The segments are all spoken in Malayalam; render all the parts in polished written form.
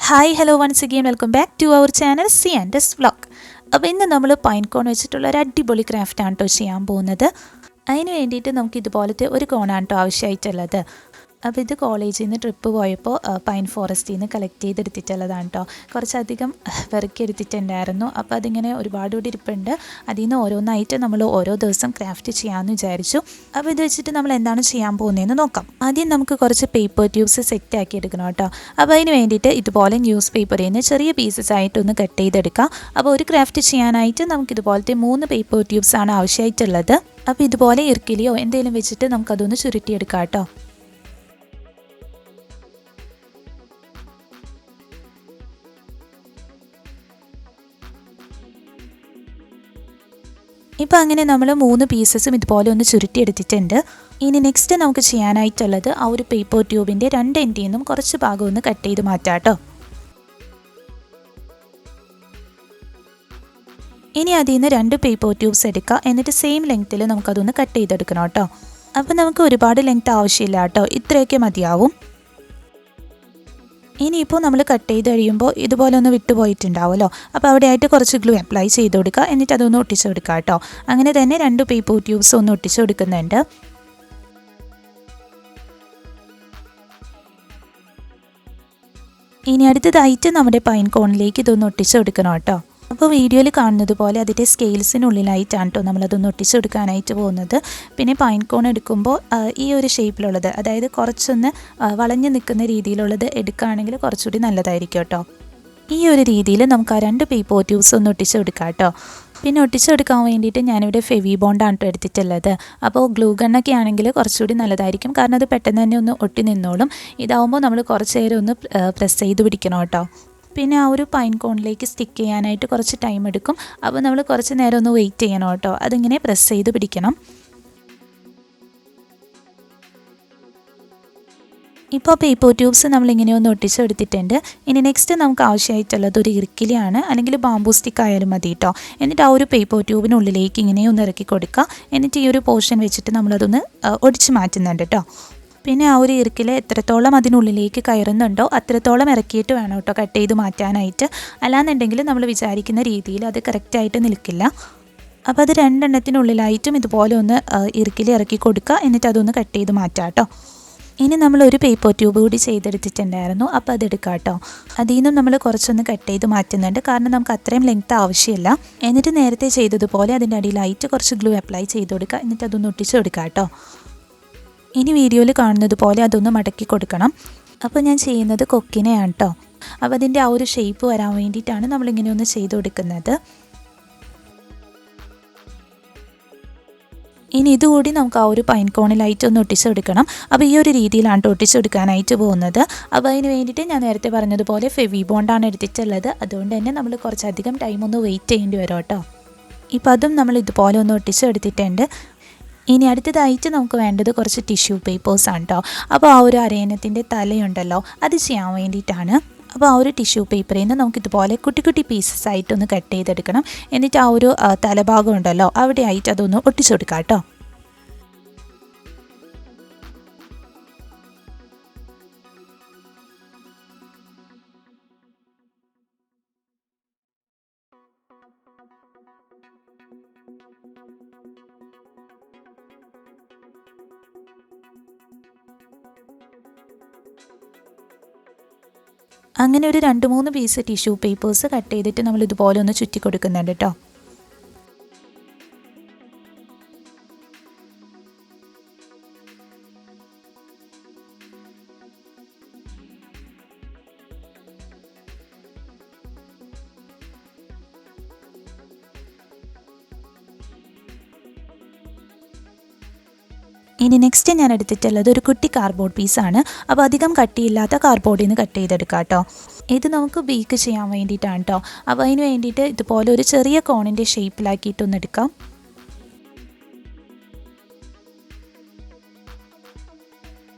Hi hello once again welcome back to our channel c&svlog. അപ്പോൾ ഇന്ന് നമ്മൾ പൈൻ കോൺ വെച്ചിട്ടുള്ള ഒരു അടിപൊളി ക്രാഫ്റ്റാണ് കേട്ടോ ചെയ്യാൻ പോകുന്നത്. അതിന് വേണ്ടിയിട്ട് നമുക്ക് ഇതുപോലത്തെ ഒരു കോണാണ് കേട്ടോ ആവശ്യമായിട്ടുള്ളത്. അപ്പോൾ ഇത് കോളേജിൽ നിന്ന് ട്രിപ്പ് പോയപ്പോൾ പൈൻ ഫോറസ്റ്റിൽ നിന്ന് കളക്ട് ചെയ്തെടുത്തിട്ടുള്ളതാണ് കേട്ടോ. കുറച്ചധികം വെറുക്കി എടുത്തിട്ടുണ്ടായിരുന്നു. അപ്പോൾ അതിങ്ങനെ ഒരുപാട് കൂടി ഇരിപ്പുണ്ട്. അതിൽ നിന്ന് ഓരോന്നായിട്ട് നമ്മൾ ഓരോ ദിവസം ക്രാഫ്റ്റ് ചെയ്യാമെന്ന് വിചാരിച്ചു. അപ്പോൾ ഇത് വെച്ചിട്ട് നമ്മൾ എന്താണ് ചെയ്യാൻ പോകുന്നതെന്ന് നോക്കാം. ആദ്യം നമുക്ക് കുറച്ച് പേപ്പർ ട്യൂബ്സ് സെറ്റ് ആക്കി എടുക്കണം കേട്ടോ. അപ്പോൾ അതിന് വേണ്ടിയിട്ട് ഇതുപോലെ ന്യൂസ് പേപ്പറിൽ നിന്ന് ചെറിയ പീസസ് ആയിട്ടൊന്ന് കട്ട് ചെയ്തെടുക്കാം. അപ്പോൾ ഒരു ക്രാഫ്റ്റ് ചെയ്യാനായിട്ട് നമുക്ക് ഇതുപോലത്തെ 3 പേപ്പർ ട്യൂബ്സാണ് ആവശ്യമായിട്ടുള്ളത്. അപ്പോൾ ഇതുപോലെ ഇറുക്കിലിയോ എന്തെങ്കിലും വെച്ചിട്ട് നമുക്കതൊന്ന് ചുരുട്ടിയെടുക്കാം കേട്ടോ. ഇപ്പോൾ അങ്ങനെ നമ്മൾ 3 പീസസും ഇതുപോലെ ഒന്ന് ചുരുട്ടിയെടുത്തിട്ടുണ്ട്. ഇനി നെക്സ്റ്റ് നമുക്ക് ചെയ്യാനായിട്ടുള്ളത് ആ ഒരു പേപ്പർ ട്യൂബിൻ്റെ 2 എൻഡിൽ നിന്നും കുറച്ച് ഭാഗം ഒന്ന് കട്ട് ചെയ്ത് മാറ്റാം കേട്ടോ. ഇനി അതിൽ നിന്ന് 2 പേപ്പർ ട്യൂബ്സ് എടുക്കുക. എന്നിട്ട് സെയിം ലെങ്ത്തിൽ നമുക്കതൊന്ന് കട്ട് ചെയ്തെടുക്കണം കേട്ടോ. അപ്പോൾ നമുക്ക് ഒരുപാട് ലെങ്ത് ആവശ്യമില്ല കേട്ടോ, ഇത്രയൊക്കെ മതിയാവും. ഇനിയിപ്പോൾ നമ്മൾ കട്ട് ചെയ്ത് കഴിയുമ്പോൾ ഇതുപോലെ ഒന്ന് വിട്ടുപോയിട്ടുണ്ടാവുമല്ലോ. അപ്പോൾ അവിടെയായിട്ട് കുറച്ച് ഗ്ലൂ അപ്ലൈ ചെയ്ത് കൊടുക്കുക. എന്നിട്ട് അതൊന്ന് ഒട്ടിച്ചു കൊടുക്കുക കേട്ടോ. അങ്ങനെ തന്നെ 2 പേപ്പർ ട്യൂബ്സ് ഒന്ന് ഒട്ടിച്ചു കൊടുക്കുന്നുണ്ട്. ഇനി അടുത്തതായിട്ട് നമ്മുടെ പൈൻ കോണിലേക്ക് ഇതൊന്ന് ഒട്ടിച്ചു കൊടുക്കണം കേട്ടോ. അപ്പോൾ വീഡിയോയിൽ കാണുന്നത് പോലെ അതിൻ്റെ സ്കെയിൽസിനുള്ളിലായിട്ടാണ് കേട്ടോ നമ്മളതൊന്ന് ഒട്ടിച്ചു കൊടുക്കാനായിട്ട് പോകുന്നത്. പിന്നെ പൈൻ കോൺ എടുക്കുമ്പോൾ ഈ ഒരു ഷേപ്പിലുള്ളത്, അതായത് കുറച്ചൊന്ന് വളഞ്ഞു നിൽക്കുന്ന രീതിയിലുള്ളത് എടുക്കുകയാണെങ്കിൽ കുറച്ചുകൂടി നല്ലതായിരിക്കും കേട്ടോ. ഈ ഒരു രീതിയിൽ നമുക്ക് ആ 2 പേപ്പർ ട്യൂബ്സ് ഒന്ന് ഒട്ടിച്ചു കൊടുക്കാം കേട്ടോ. പിന്നെ ഒട്ടിച്ചു കൊടുക്കാൻ വേണ്ടിയിട്ട് ഞാനിവിടെ ഫെവി ബോണ്ടാണ് കേട്ടോ എടുത്തിട്ടുള്ളത്. അപ്പോൾ ഗ്ലൂ ഗണ്ണൊക്കെ ആണെങ്കിൽ കുറച്ചുകൂടി നല്ലതായിരിക്കും, കാരണം അത് പെട്ടെന്ന് തന്നെ ഒന്ന് ഒട്ടി നിന്നോളും. ഇതാവുമ്പോൾ നമ്മൾ കുറച്ച് നേരം ഒന്ന് പ്രസ് ചെയ്ത് പിടിക്കണം കേട്ടോ. പിന്നെ ആ ഒരു പൈൻ കോണിലേക്ക് സ്റ്റിക്ക് ചെയ്യാനായിട്ട് കുറച്ച് ടൈം എടുക്കും. അപ്പോൾ നമ്മൾ കുറച്ച് നേരം ഒന്ന് വെയിറ്റ് ചെയ്യണം കേട്ടോ. അതിങ്ങനെ പ്രസ് ചെയ്ത് പിടിക്കണം. ഇപ്പോൾ പേപ്പർ ട്യൂബ്സ് നമ്മളിങ്ങനെ ഒന്ന് ഒട്ടിച്ചെടുത്തിട്ടുണ്ട്. ഇനി നെക്സ്റ്റ് നമുക്ക് ആവശ്യമായിട്ടുള്ളത് ഒരു ഇറുക്കിലിയാണ്, അല്ലെങ്കിൽ ബാംബൂ സ്റ്റിക്ക് ആയാലും മതി കേട്ടോ. എന്നിട്ട് ആ ഒരു പേപ്പർ ട്യൂബിനുള്ളിലേക്ക് ഇങ്ങനെ ഒന്ന് ഇറക്കി കൊടുക്കുക. എന്നിട്ട് ഈ ഒരു പോർഷൻ വെച്ചിട്ട് നമ്മളതൊന്ന് ഒടിച്ച് മാറ്റുന്നുണ്ട് കേട്ടോ. പിന്നെ ആ ഒരു ഇറുക്കിൽ എത്രത്തോളം അതിനുള്ളിലേക്ക് കയറുന്നുണ്ടോ അത്രത്തോളം ഇറക്കിയിട്ട് വേണം കേട്ടോ കട്ട് ചെയ്ത് മാറ്റാനായിട്ട്. അല്ലാന്നുണ്ടെങ്കിൽ നമ്മൾ വിചാരിക്കുന്ന രീതിയിൽ അത് കറക്റ്റായിട്ട് നിൽക്കില്ല. അപ്പോൾ അത് 2 എണ്ണത്തിനുള്ളിലായിട്ടും ഇതുപോലെ ഒന്ന് ഇറുക്കിൽ ഇറക്കി കൊടുക്കുക. എന്നിട്ട് അതൊന്ന് കട്ട് ചെയ്ത് മാറ്റാം കേട്ടോ. ഇനി നമ്മൾ ഒരു പേപ്പർ ട്യൂബ് കൂടി ചെയ്തെടുത്തിട്ടുണ്ടായിരുന്നു. അപ്പോൾ അതെടുക്കാം കേട്ടോ. അതിൽ നിന്നും നമ്മൾ കുറച്ചൊന്ന് കട്ട് ചെയ്ത് മാറ്റുന്നുണ്ട്, കാരണം നമുക്ക് അത്രയും ലെങ്ത്ത് ആവശ്യമില്ല. എന്നിട്ട് നേരത്തെ ചെയ്തതുപോലെ അതിൻ്റെ അടിയിലായിട്ട് കുറച്ച് ഗ്ലൂ അപ്ലൈ ചെയ്ത് കൊടുക്കുക. എന്നിട്ട് അതൊന്ന് ഒട്ടിച്ച് കൊടുക്കാം കേട്ടോ. ഇനി വീഡിയോയിൽ കാണുന്നത് പോലെ അതൊന്ന് മടക്കി കൊടുക്കണം. അപ്പോൾ ഞാൻ ചെയ്യുന്നത് കൊക്കിനെയാണ് കേട്ടോ. അപ്പോൾ അതിൻ്റെ ആ ഒരു ഷേപ്പ് വരാൻ വേണ്ടിയിട്ടാണ് നമ്മളിങ്ങനെ ഒന്ന് ചെയ്ത് കൊടുക്കുന്നത്. ഇനി ഇതുകൂടി നമുക്ക് ആ ഒരു പൈൻ കോണിലായിട്ട് ഒന്ന് ഒട്ടിച്ചു കൊടുക്കണം. അപ്പോൾ ഈ ഒരു രീതിയിലാണ് ഒട്ടിച്ചു കൊടുക്കാനായിട്ട് പോകുന്നത്. അപ്പോൾ അതിന് വേണ്ടിയിട്ട് ഞാൻ നേരത്തെ പറഞ്ഞതുപോലെ ഫെവി ബോണ്ടാണ് എടുത്തിട്ടുള്ളത്. അതുകൊണ്ട് തന്നെ നമ്മൾ കുറച്ചധികം ടൈം ഒന്ന് വെയിറ്റ് ചെയ്യേണ്ടി വരും കേട്ടോ. ഇപ്പോൾ അതും നമ്മൾ ഇതുപോലെ ഒന്ന് ഒട്ടിച്ചു എടുത്തിട്ടുണ്ട്. ഇനി അടുത്തതായിട്ട് നമുക്ക് വേണ്ടത് കുറച്ച് ടിഷ്യൂ പേപ്പേഴ്സാണ് കേട്ടോ. അപ്പോൾ ആ ഒരു അരയന്നത്തിൻ്റെ തലയുണ്ടല്ലോ, അത് ചെയ്യാൻ വേണ്ടിയിട്ടാണ്. അപ്പോൾ ആ ഒരു ടിഷ്യൂ പേപ്പറിൽ നിന്ന് നമുക്ക് ഇതുപോലെ കുട്ടി കുട്ടി പീസസ് ആയിട്ടൊന്ന് കട്ട് ചെയ്തെടുക്കണം. എന്നിട്ട് ആ ഒരു തലഭാഗം ഉണ്ടല്ലോ അവിടെ ആയിട്ട് അതൊന്ന് ഒട്ടിച്ചു കൊടുക്കാം കേട്ടോ. അങ്ങനെ ഒരു 2-3 പീസ് ടിഷ്യൂ പേപ്പേഴ്സ് കട്ട് ചെയ്തിട്ട് നമ്മൾ ഇതുപോലെ ഒന്ന് ചുറ്റി കൊടുക്കുന്നുണ്ട് കേട്ടോ. ഇനി നെക്സ്റ്റ് ഞാൻ എടുത്തിട്ടുള്ളത് ഒരു കുട്ടി കാർഡ്ബോർഡ് പീസാണ്. അപ്പോൾ അധികം കട്ടിയില്ലാത്ത കാർഡ്ബോർഡിൽ നിന്ന് കട്ട് ചെയ്തെടുക്കാം കേട്ടോ. ഇത് നമുക്ക് ബേക്ക് ചെയ്യാൻ വേണ്ടിയിട്ടാണ് കേട്ടോ. അപ്പോൾ അതിന് വേണ്ടിയിട്ട് ഇതുപോലെ ഒരു ചെറിയ കോണിൻ്റെ ഷേപ്പിലാക്കിയിട്ടൊന്ന് എടുക്കാം.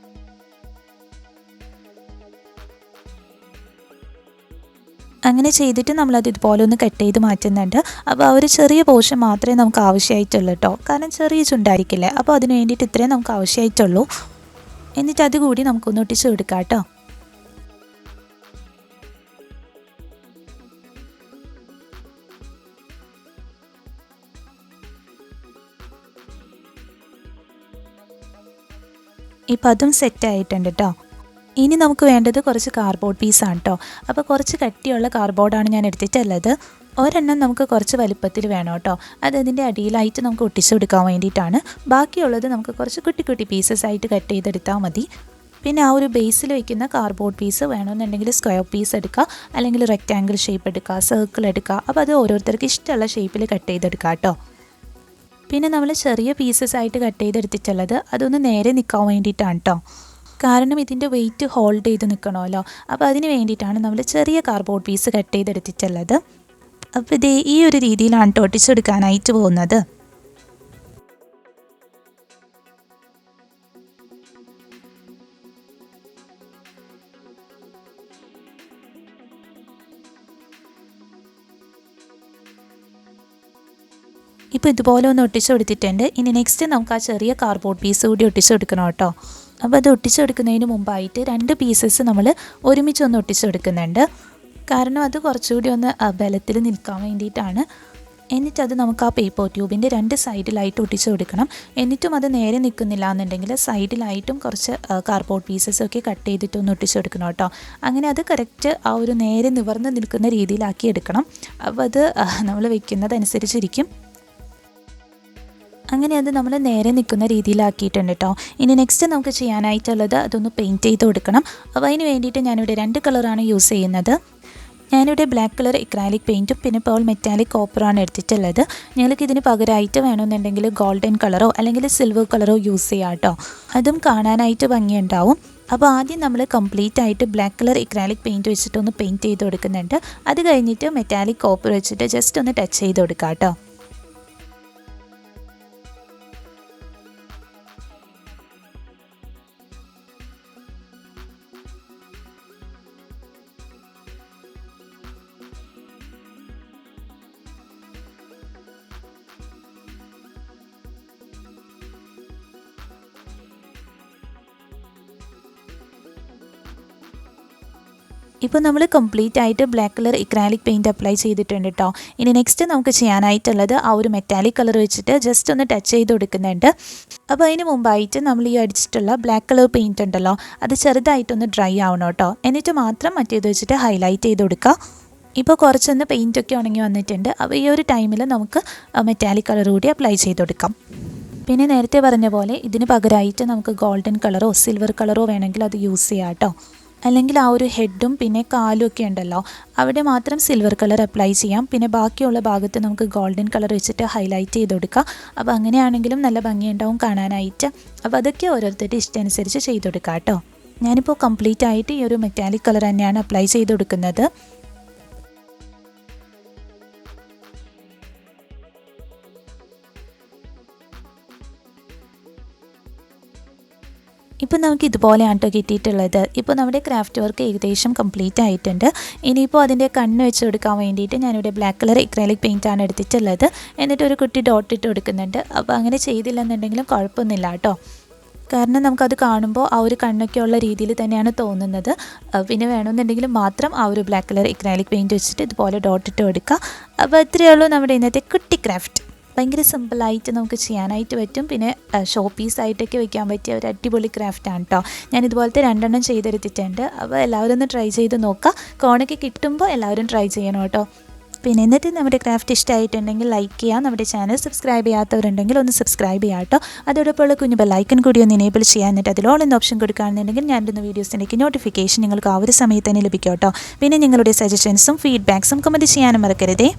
അങ്ങനെ ചെയ്തിട്ട് നമ്മളത് ഇതുപോലെ ഒന്ന് കട്ട് ചെയ്ത് മാറ്റുന്നുണ്ട്. അപ്പോൾ ആ ഒരു ചെറിയ പോർഷൻ മാത്രമേ നമുക്ക് ആവശ്യമായിട്ടുള്ളൂ കേട്ടോ, കാരണം ചെറിയ ചുണ്ടായിരിക്കില്ലേ. അപ്പോൾ അതിന് വേണ്ടിയിട്ട് ഇത്രയും നമുക്ക് ആവശ്യമായിട്ടുള്ളൂ. എന്നിട്ട് അതുകൂടി നമുക്കൊന്ന് ഒട്ടിച്ച് കൊടുക്കാം കേട്ടോ. ഇപ്പോൾ അതും സെറ്റായിട്ടുണ്ട് കേട്ടോ. ഇനി നമുക്ക് വേണ്ടത് കുറച്ച് കാർഡ്ബോർഡ് പീസാണ് കേട്ടോ. അപ്പോൾ കുറച്ച് കട്ടിയുള്ള കാർഡ്ബോർഡാണ് ഞാൻ എടുത്തിട്ടുള്ളത്. ഒരെണ്ണം നമുക്ക് കുറച്ച് വലുപ്പത്തിൽ വേണം കേട്ടോ. അത് അതിൻ്റെ അടിയിലായിട്ട് നമുക്ക് ഒട്ടിച്ചു കൊടുക്കാൻ വേണ്ടിയിട്ടാണ്. ബാക്കിയുള്ളത് നമുക്ക് കുറച്ച് കുട്ടി കുട്ടി പീസസ് ആയിട്ട് കട്ട് ചെയ്തെടുത്താൽ മതി. പിന്നെ ആ ഒരു ബേസിൽ വയ്ക്കുന്ന കാർഡ്ബോർഡ് പീസ് വേണമെന്നുണ്ടെങ്കിൽ സ്ക്വയർ പീസ് എടുക്കുക, അല്ലെങ്കിൽ റെക്റ്റാങ്കിൾ ഷേപ്പ് എടുക്കുക, സർക്കിൾ എടുക്കുക. അപ്പോൾ അത് ഓരോരുത്തർക്ക് ഇഷ്ടമുള്ള ഷേപ്പിൽ കട്ട് ചെയ്തെടുക്കുക കേട്ടോ. പിന്നെ നമ്മൾ ചെറിയ പീസസ് ആയിട്ട് കട്ട് ചെയ്തെടുത്തിട്ടുള്ളത് അതൊന്ന് നേരെ നിൽക്കാൻ വേണ്ടിയിട്ടാണ് കേട്ടോ. കാരണം ഇതിൻ്റെ വെയിറ്റ് ഹോൾഡ് ചെയ്ത് നിൽക്കണമല്ലോ. അപ്പോൾ അതിന് വേണ്ടിയിട്ടാണ് നമ്മൾ ചെറിയ കാർഡ്ബോർഡ് പീസ് കട്ട് ചെയ്തെടുത്തിട്ടുള്ളത്. അപ്പോൾ ഇതേ ഈ ഒരു രീതിയിലാണ് കേട്ടോ ഒട്ടിച്ചെടുക്കാനായിട്ട് പോകുന്നത്. ഇപ്പോൾ ഇതുപോലെ ഒന്ന് ഒട്ടിച്ചു കൊടുത്തിട്ടുണ്ട്. ഇനി നെക്സ്റ്റ് നമുക്ക് ആ ചെറിയ കാർഡ്ബോർഡ് പീസ് കൂടി ഒട്ടിച്ചു കൊടുക്കണം കേട്ടോ. അപ്പോൾ അത് ഒട്ടിച്ചു കൊടുക്കുന്നതിന് മുമ്പായിട്ട് 2 പീസസ് നമ്മൾ ഒരുമിച്ചൊന്ന് ഒട്ടിച്ചു കൊടുക്കുന്നുണ്ട്. കാരണം അത് കുറച്ചുകൂടി ഒന്ന് ബലത്തിൽ നിൽക്കാൻ വേണ്ടിയിട്ടാണ്. എന്നിട്ടത് നമുക്ക് ആ പേപ്പർ ട്യൂബിൻ്റെ 2 സൈഡിലായിട്ട് ഒട്ടിച്ചു കൊടുക്കണം. എന്നിട്ടും അത് നേരെ നിൽക്കുന്നില്ല എന്നുണ്ടെങ്കിൽ സൈഡിലായിട്ടും കുറച്ച് കാർഡ്ബോർഡ് പീസസൊക്കെ കട്ട് ചെയ്തിട്ടൊന്ന് ഒട്ടിച്ചു കൊടുക്കണം കേട്ടോ. അങ്ങനെ അത് കറക്റ്റ് ആ ഒരു നേരെ നിവർന്ന് നിൽക്കുന്ന രീതിയിലാക്കി എടുക്കണം. അപ്പോൾ അത് നമ്മൾ വയ്ക്കുന്നതനുസരിച്ചിരിക്കും. അങ്ങനെ അത് നമ്മൾ നേരെ നിൽക്കുന്ന രീതിയിലാക്കിയിട്ടുണ്ട് കേട്ടോ. ഇനി നെക്സ്റ്റ് നമുക്ക് ചെയ്യാനായിട്ടുള്ളത് അതൊന്ന് പെയിൻറ്റ് ചെയ്ത് കൊടുക്കണം. അപ്പോൾ അതിന് വേണ്ടിയിട്ട് ഞാനിവിടെ 2 കളറാണ് യൂസ് ചെയ്യുന്നത്. ഞാനിവിടെ ബ്ലാക്ക് കളർ ഇക്രാലിക് പെയിൻറ്റും പിന്നെ പേൾ മെറ്റാലിക് കോപ്പറാണ് എടുത്തിട്ടുള്ളത്. ഞങ്ങൾക്ക് ഇതിന് പകരമായിട്ട് വേണമെന്നുണ്ടെങ്കിൽ ഗോൾഡൻ കളറോ അല്ലെങ്കിൽ സിൽവർ കളറോ യൂസ് ചെയ്യാം കേട്ടോ. അതും കാണാനായിട്ട് ഭംഗിയുണ്ടാവും. അപ്പോൾ ആദ്യം നമ്മൾ കംപ്ലീറ്റ് ആയിട്ട് ബ്ലാക്ക് കളർ ഇക്രാലിക് പെയിൻറ്റ് വെച്ചിട്ടൊന്ന് പെയിൻറ്റ് ചെയ്ത് കൊടുക്കുന്നുണ്ട്. അത് കഴിഞ്ഞിട്ട് മെറ്റാലിക് കോപ്പർ വെച്ചിട്ട് ജസ്റ്റ് ഒന്ന് ടച്ച് ചെയ്ത് കൊടുക്കാം കേട്ടോ. ഇപ്പോൾ നമ്മൾ കംപ്ലീറ്റ് ആയിട്ട് ബ്ലാക്ക് കളർ ഇക്രാലിക് പെയിൻറ്റ് അപ്ലൈ ചെയ്തിട്ടുണ്ട് കേട്ടോ. ഇനി നെക്സ്റ്റ് നമുക്ക് ചെയ്യാനായിട്ടുള്ളത് ആ ഒരു മെറ്റാലിക് കളർ വെച്ചിട്ട് ജസ്റ്റ് ഒന്ന് ടച്ച് ചെയ്ത് കൊടുക്കുന്നുണ്ട്. അപ്പോൾ അതിന് മുമ്പായിട്ട് നമ്മൾ ഈ അടിച്ചിട്ടുള്ള ബ്ലാക്ക് കളർ പെയിൻറ്റ് ഉണ്ടല്ലോ അത് ചെറുതായിട്ടൊന്ന് ഡ്രൈ ആവണം കേട്ടോ. എന്നിട്ട് മാത്രം മറ്റേത് വെച്ചിട്ട് ഹൈലൈറ്റ് ചെയ്ത് കൊടുക്കുക. ഇപ്പോൾ കുറച്ചൊന്ന് പെയിൻറ്റൊക്കെ ഉണങ്ങി വന്നിട്ടുണ്ട്. അപ്പോൾ ഈ ഒരു ടൈമിൽ നമുക്ക് മെറ്റാലിക് കളർ കൂടി അപ്ലൈ ചെയ്ത് കൊടുക്കാം. പിന്നെ നേരത്തെ പറഞ്ഞ പോലെ ഇതിന് പകരമായിട്ട് നമുക്ക് ഗോൾഡൻ കളറോ സിൽവർ കളറോ വേണമെങ്കിൽ അത് യൂസ് ചെയ്യാം കേട്ടോ. അല്ലെങ്കിൽ ആ ഒരു ഹെഡും പിന്നെ കാലും ഒക്കെ ഉണ്ടല്ലോ അവിടെ മാത്രം സിൽവർ കളർ അപ്ലൈ ചെയ്യാം. പിന്നെ ബാക്കിയുള്ള ഭാഗത്ത് നമുക്ക് ഗോൾഡൻ കളർ വെച്ചിട്ട് ഹൈലൈറ്റ് ചെയ്ത് കൊടുക്കാം. അപ്പോൾ അങ്ങനെയാണെങ്കിലും നല്ല ഭംഗിയുണ്ടാവും കാണാനായിട്ട്. അപ്പോൾ അതൊക്കെ ഓരോരുത്തരുടെ ഇഷ്ടമനുസരിച്ച് ചെയ്ത് കൊടുക്കാം കേട്ടോ. ഞാനിപ്പോൾ കംപ്ലീറ്റ് ആയിട്ട് ഈ ഒരു മെറ്റാലിക് കളർ തന്നെയാണ് അപ്ലൈ ചെയ്ത് കൊടുക്കുന്നത്. ഇപ്പോൾ നമുക്ക് ഇതുപോലെയാണ് കേട്ടോ കിട്ടിയിട്ടുള്ളത്. ഇപ്പോൾ നമ്മുടെ ക്രാഫ്റ്റ് വർക്ക് ഏകദേശം കംപ്ലീറ്റ് ആയിട്ടുണ്ട്. ഇനിയിപ്പോൾ അതിൻ്റെ കണ്ണ് വെച്ച് കൊടുക്കാൻ വേണ്ടിയിട്ട് ഞാനിവിടെ ബ്ലാക്ക് കളർ ഇക്രാലിക് പെയിൻറ്റാണ് എടുത്തിട്ടുള്ളത്. എന്നിട്ട് ഒരു കുട്ടി ഡോട്ട് ഇട്ട് കൊടുക്കുന്നുണ്ട്. അപ്പോൾ അങ്ങനെ ചെയ്തില്ലെന്നുണ്ടെങ്കിലും കുഴപ്പമൊന്നുമില്ല കേട്ടോ. കാരണം നമുക്കത് കാണുമ്പോൾ ആ ഒരു കണ്ണൊക്കെ ഉള്ള രീതിയിൽ തന്നെയാണ് തോന്നുന്നത്. പിന്നെ വേണമെന്നുണ്ടെങ്കിൽ മാത്രം ആ ഒരു ബ്ലാക്ക് കളർ ഇക്രാലിക് പെയിൻറ്റ് വെച്ചിട്ട് ഇതുപോലെ ഡോട്ട് ഇട്ട് കൊടുക്കുക. അപ്പോൾ ഇത്രയേ ഉള്ളൂ നമ്മുടെ ഇന്നത്തെ കുട്ടി ക്രാഫ്റ്റ്. ഭയങ്കര സിമ്പിളായിട്ട് നമുക്ക് ചെയ്യാനായിട്ട് പറ്റും. പിന്നെ ഷോ പീസായിട്ടൊക്കെ വയ്ക്കാൻ പറ്റിയ ഒരു അടിപൊളി ക്രാഫ്റ്റാണ് കേട്ടോ. ഞാൻ ഇതുപോലത്തെ 2 എണ്ണം ചെയ്തെടുത്തിട്ടുണ്ട്. അപ്പോൾ എല്ലാവരും ഒന്ന് ട്രൈ ചെയ്ത് നോക്കുക. കോണൊക്കെ കിട്ടുമ്പോൾ എല്ലാവരും ട്രൈ ചെയ്യണം കേട്ടോ. പിന്നെ എന്നിട്ട് നമ്മുടെ ക്രാഫ്റ്റ് ഇഷ്ടമായിട്ടുണ്ടെങ്കിൽ ലൈക്ക് ചെയ്യുക. നമ്മുടെ ചാനൽ സബ്സ്ക്രൈബ് ചെയ്യാത്തവരുണ്ടെങ്കിൽ ഒന്ന് സബ്സ്ക്രൈബ് ചെയ്യാം കേട്ടോ. അതോടൊപ്പമുള്ള കുഞ്ഞു ബെല്ലൈക്കൺ കൂടി ഒന്ന് എനേബിൾ ചെയ്യാൻ. എന്നിട്ട് അതിലോളം ഓപ്ഷൻ കൊടുക്കുകയാണെന്നുണ്ടെങ്കിൽ ഞാൻ ഇടുന്ന വീഡിയോസിൻ്റെയൊക്കെ നോട്ടിഫിക്കേഷൻ നിങ്ങൾക്ക് ആ ഒരു സമയത്ത് തന്നെ ലഭിക്കും കേട്ടോ. പിന്നെ നിങ്ങളുടെ സജഷൻസും ഫീഡ്ബാക്സും കമൻറ്റ് ചെയ്യാനും മറക്കരുതേ.